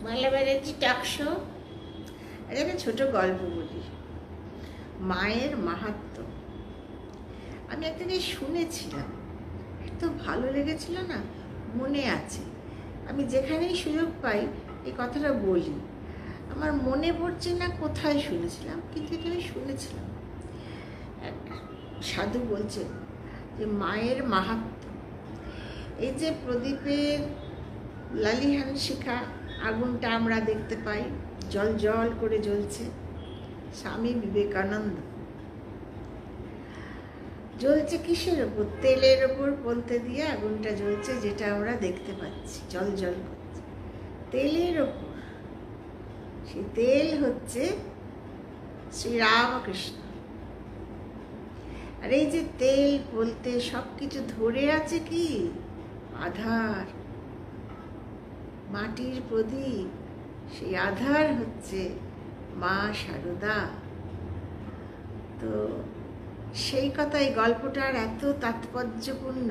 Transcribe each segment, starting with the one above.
বাংলা ব্যানার্জি টাকশো। আরে একটা ছোট গল্প বলি, মায়ের মাহাত্ম্য। আমি একটা জিনিস শুনেছিলাম, এত ভালো লেগেছিল না, মনে আছে। আমি যেখানেই সুযোগ পাই এই কথাটা বলি। আমার মনে পড়ছে না কোথায় শুনেছিলাম, কিন্তু এটা আমি শুনেছিলাম। এক সাধু বলছেন যে মায়ের মাহাত্ম্য। এই যে প্রদীপের লালিহান শিখা আগুনটা আমরা দেখতে পাই, জল জল করে জ্বলছে। স্বামী বিবেকানন্দ জ্বলছে কিসের ওপর? তেলের ওপর বলতে দিয়ে আগুনটা জ্বলছে, যেটা আমরা দেখতে পাচ্ছি জল জল করছে তেলের ওপর। সেই তেল হচ্ছে শ্রীরামকৃষ্ণ। আর এই যে তেল বলতে সব কিছু ধরে আছে কি? আধার, মাটির প্রদীপ। সেই আধার হচ্ছে মা শারদা। তো সেই কথাই গল্পটার এত তাৎপর্যপূর্ণ।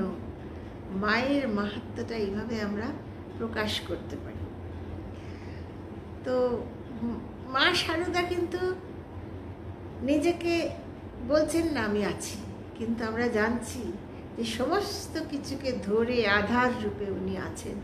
মায়ের মাহাত্ম্যটা এইভাবে আমরা প্রকাশ করতে পারি। তো মা শারদা কিন্তু নিজেকে বলছেন না আমি আছি, কিন্তু আমরা জানছি যে সমস্ত কিছুকে ধরে আধার রূপে উনি আছেন।